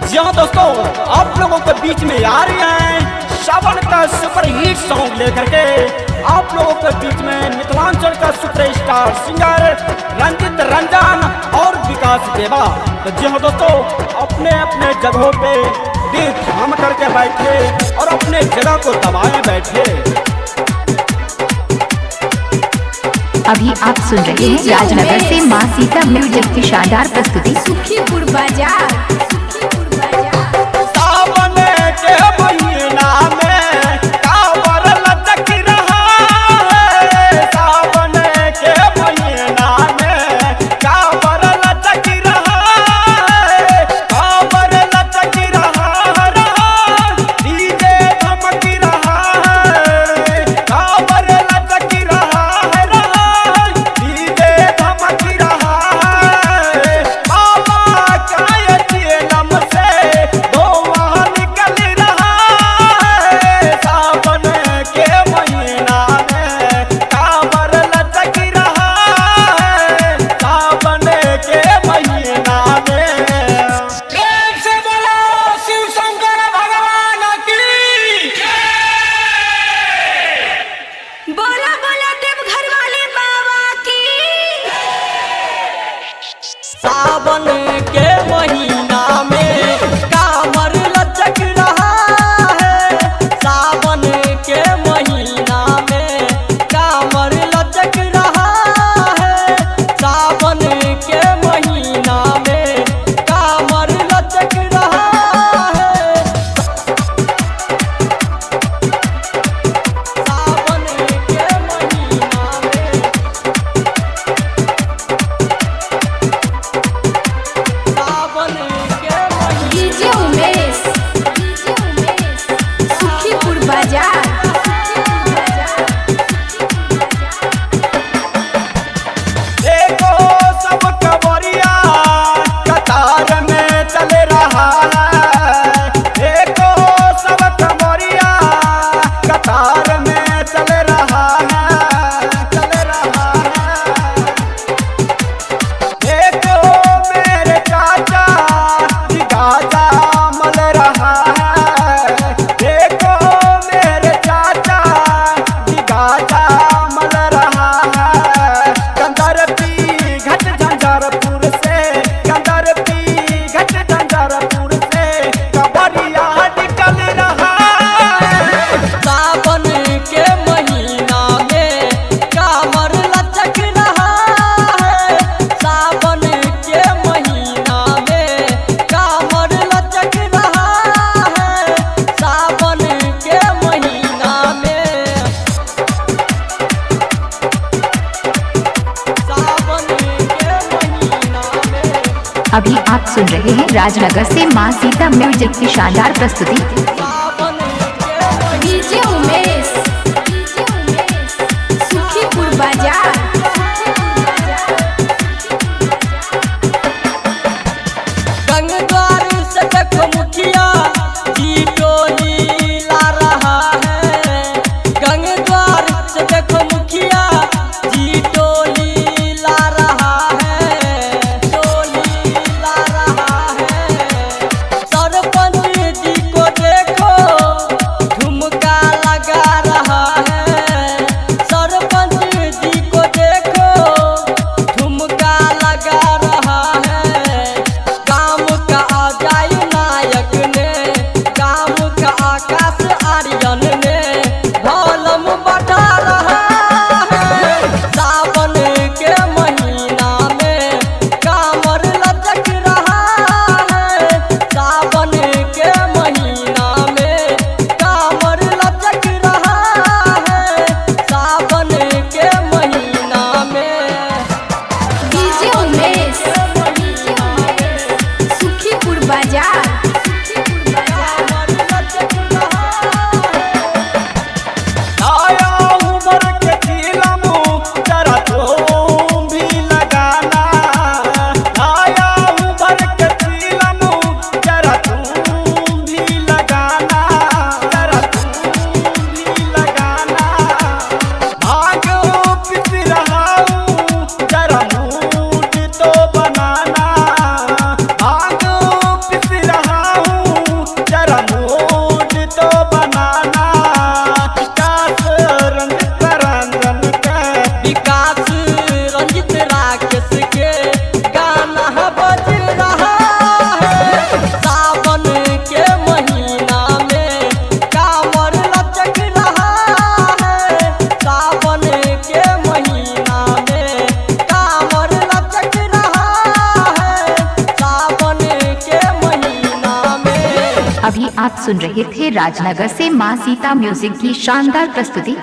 जी हाँ दोस्तों, आप लोगों के बीच में आ रही हैं श्रावण का सुपर हिट सॉन्ग लेकर के। आप लोगों के बीच में मिथिलांचल का सुपरस्टार सिंगर रंजित रंजन और विकास देवा। तो जी हाँ दोस्तों, अपने अपने जगहों पे दिल थाम करके बैठे और अपने जगह को दबाए बैठे। अभी आप सुन रहे हैं राजनगर से मां सीता म्यूजिक की शानदार प्रस्तुति सुखीपुर बाजार। सावन के महीना में कांवर लचक रहा है। सावन के महीना में कांवर लचक रहा है। सावन के महीना में कांवर लचक रहा है। सावन के महीना में डीजे उमेश, सुखीपुर बाजार। देखो सब कवरिया कतार में चल रहा है। देखो सब कवरिया कतार में चल रहा है, चल रहा है। देखो मेरे चाचा जी गाजा मल रहा है। देखो मेरे चाचा जी गाजा मल रहा है। कंदरपी घट झंझारपुर से, कंदरपी घट झंझारपुर से कवरिया निकल रहा है। सावन के महीना में कांवर लचक रहा है। सावन के महीना में कांवर लचक रहा है। सावन के महीना में सावन के महीना में अभी आप सुन रहे हैं राजनगर से मां सीता म्यूजिक की शानदार प्रस्तुति सावन के डीजे उमेश, सुखीपुर बाजार। गंगद्वार से देखो मुखिया जी टोली ला रहा है। गंगद्वार से देखो मुखिया जी टोली ला रहा है। टोली ला रहा है। सरपंच जी को देखो झुमका लगा आप सुन रहे थे राजनगर से मां सीता म्यूजिक की शानदार प्रस्तुति।